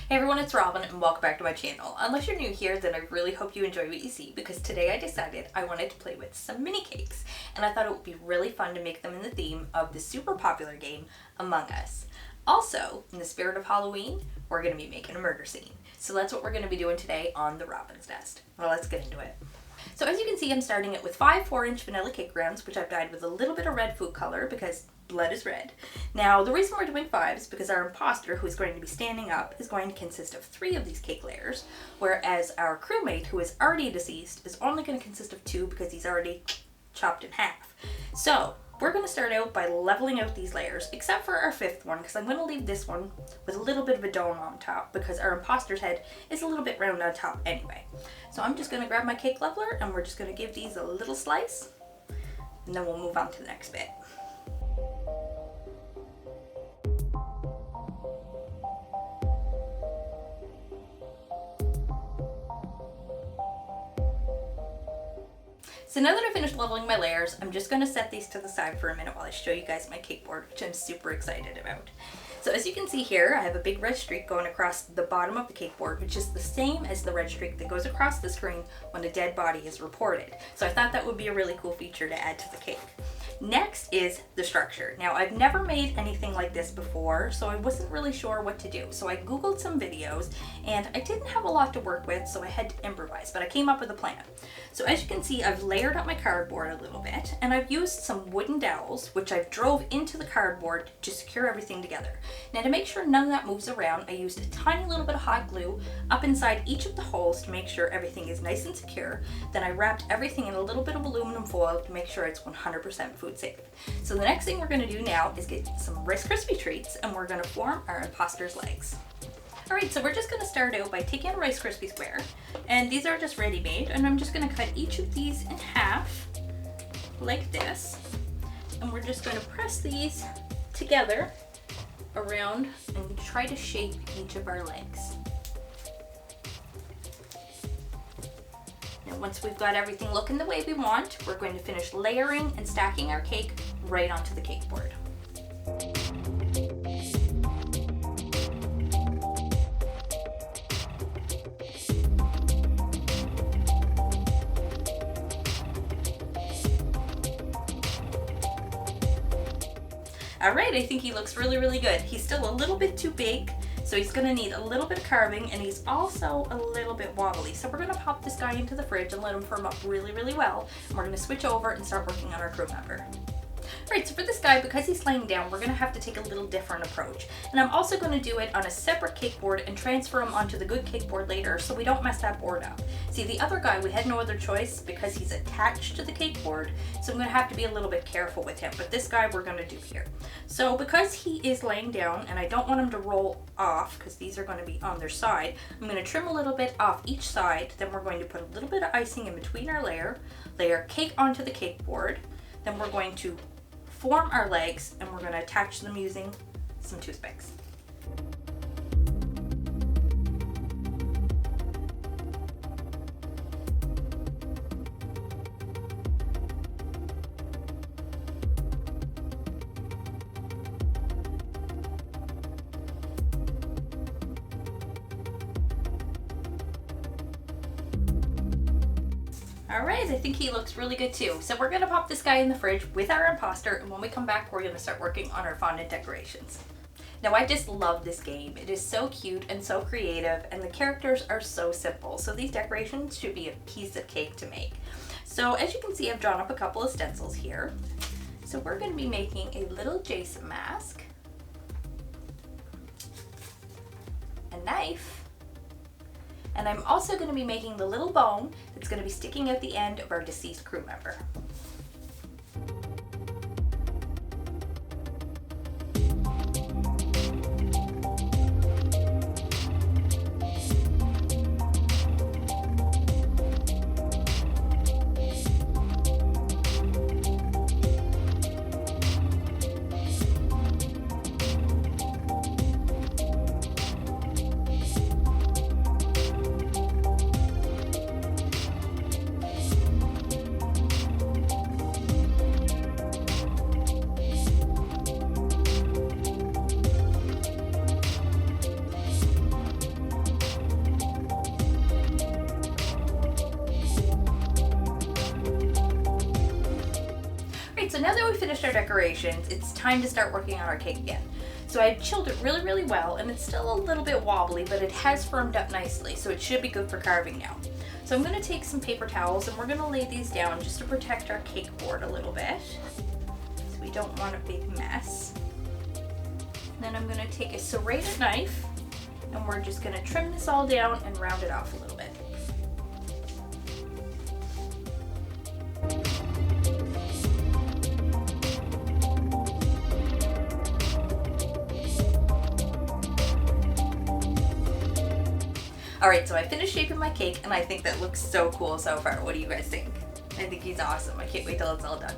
Hey everyone, it's Robyn and welcome back to my channel. Unless you're new here, then I really hope you enjoy what you see because today I decided I wanted to play with some mini cakes and I thought it would be really fun to make them in the theme of the super popular game Among Us. Also, in the spirit of Halloween, we're going to be making a murder scene. So that's what we're going to be doing today on the Robyn's Nest. Well, let's get into it. So as you can see, I'm starting it with 5 4-inch vanilla cake grounds, which I've dyed with a little bit of red food color because blood is red. Now, the reason we're doing 5 is because our imposter, who is going to be standing up, is going to consist of 3 of these cake layers, whereas our crewmate, who is already deceased, is only going to consist of 2 because he's already chopped in half. So we're going to start out by leveling out these layers, except for our 5th one, because I'm going to leave this one with a little bit of a dome on top because our imposter's head is a little bit round on top anyway. So I'm just going to grab my cake leveler and we're just going to give these a little slice, and then we'll move on to the next bit. So now that I finished leveling my layers, I'm just going to set these to the side for a minute while I show you guys my cake board, which I'm super excited about. So as you can see here, I have a big red streak going across the bottom of the cake board, which is the same as the red streak that goes across the screen when a dead body is reported. So I thought that would be a really cool feature to add to the cake. Next is the structure. Now, I've never made anything like this before, so I wasn't really sure what to do. So I Googled some videos and I didn't have a lot to work with, so I had to improvise, but I came up with a plan. So as you can see, I've layered up my cardboard a little bit and I've used some wooden dowels, which I've drove into the cardboard to secure everything together. Now, to make sure none of that moves around, I used a tiny little bit of hot glue up inside each of the holes to make sure everything is nice and secure. Then I wrapped everything in a little bit of aluminum foil to make sure it's 100% food safe. So the next thing we're going to do now is get some Rice Krispie treats and we're going to form our imposter's legs. Alright, so we're just going to start out by taking a Rice Krispie square, and these are just ready-made, and I'm just going to cut each of these in half like this, and we're just going to press these together around and try to shape each of our legs. Now once we've got everything looking the way we want, we're going to finish layering and stacking our cake right onto the cake board. Alright, I think he looks really, really good. He's still a little bit too big, so he's going to need a little bit of carving, and he's also a little bit wobbly. So we're going to pop this guy into the fridge and let him firm up really, really well. And we're going to switch over and start working on our crew member. Alright, so for this guy, because he's laying down, we're going to have to take a little different approach. And I'm also going to do it on a separate cake board and transfer him onto the good cake board later so we don't mess that board up. See, the other guy, we had no other choice because he's attached to the cake board, so I'm going to have to be a little bit careful with him. But this guy we're going to do here. So because he is laying down and I don't want him to roll off because these are going to be on their side, I'm going to trim a little bit off each side. Then we're going to put a little bit of icing in between our layer cake onto the cake board. Then we're going to form our legs and we're going to attach them using some toothpicks. Alright, I think he looks really good too. So we're going to pop this guy in the fridge with our imposter, and when we come back we're going to start working on our fondant decorations. Now, I just love this game. It is so cute and so creative, and the characters are so simple. So these decorations should be a piece of cake to make. So as you can see, I've drawn up a couple of stencils here. So we're going to be making a little Jason mask, a knife, and I'm also going to be making the little bone that's going to be sticking out the end of our deceased crew member. that we finished our decorations, it's time to start working on our cake again. So I chilled it really, really well, and it's still a little bit wobbly, but it has firmed up nicely, so it should be good for carving now. So I'm gonna take some paper towels and we're gonna lay these down just to protect our cake board a little bit. So we don't want a big mess. And then I'm gonna take a serrated knife and we're just gonna trim this all down and round it off a little bit. Alright, so I finished shaping my cake and I think that looks so cool so far. What do you guys think? I think he's awesome. I can't wait till it's all done.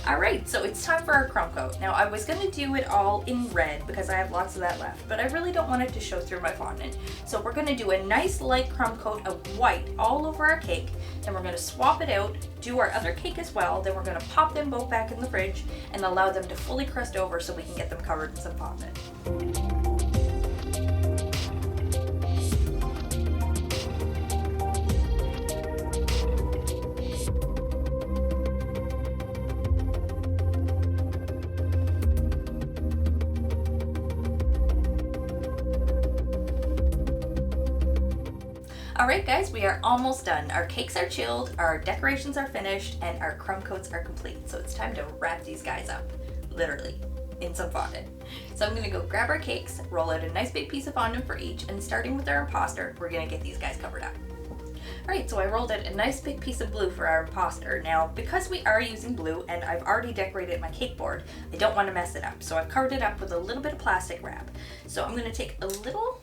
Alright, so it's time for our crumb coat. Now I was going to do it all in red because I have lots of that left, but I really don't want it to show through my fondant. So we're going to do a nice light crumb coat of white all over our cake, then we're going to swap it out, do our other cake as well, then we're going to pop them both back in the fridge and allow them to fully crust over so we can get them covered in some fondant. Alright guys, we are almost done. Our cakes are chilled, our decorations are finished, and our crumb coats are complete. So it's time to wrap these guys up, literally, in some fondant. So I'm gonna go grab our cakes, roll out a nice big piece of fondant for each, and starting with our imposter, we're gonna get these guys covered up. Alright, so I rolled out a nice big piece of blue for our imposter. Now, because we are using blue and I've already decorated my cake board, I don't want to mess it up. So I've covered it up with a little bit of plastic wrap. So I'm gonna take a little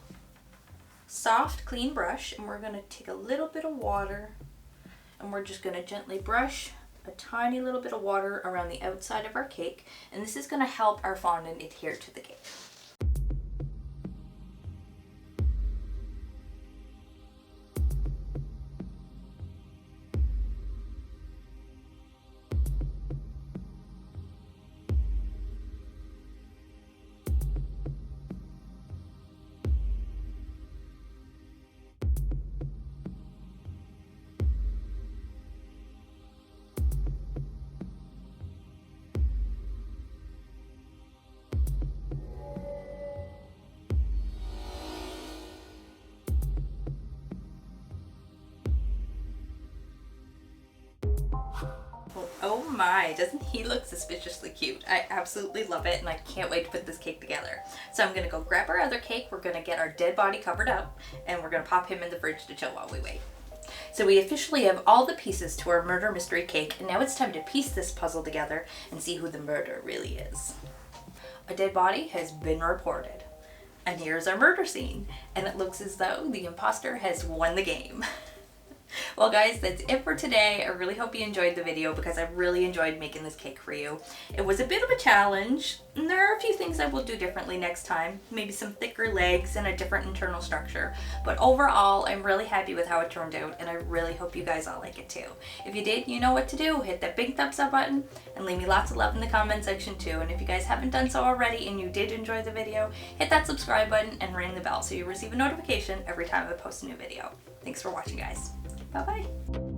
soft clean brush and we're going to take a little bit of water and we're just going to gently brush a tiny little bit of water around the outside of our cake, and this is going to help our fondant adhere to the cake. Oh my, doesn't he look suspiciously cute? I absolutely love it and I can't wait to put this cake together. So I'm gonna go grab our other cake, we're gonna get our dead body covered up, and we're gonna pop him in the fridge to chill while we wait. So we officially have all the pieces to our murder mystery cake, and now it's time to piece this puzzle together and see who the murderer really is. A dead body has been reported. And here's our murder scene, and it looks as though the imposter has won the game. Well guys, that's it for today. I really hope you enjoyed the video because I really enjoyed making this cake for you. It was a bit of a challenge, and there are a few things I will do differently next time. Maybe some thicker legs and a different internal structure. But overall, I'm really happy with how it turned out, and I really hope you guys all like it too. If you did, you know what to do. Hit that big thumbs up button and leave me lots of love in the comment section too. And if you guys haven't done so already and you did enjoy the video, hit that subscribe button and ring the bell so you receive a notification every time I post a new video. Thanks for watching, guys. Bye-bye.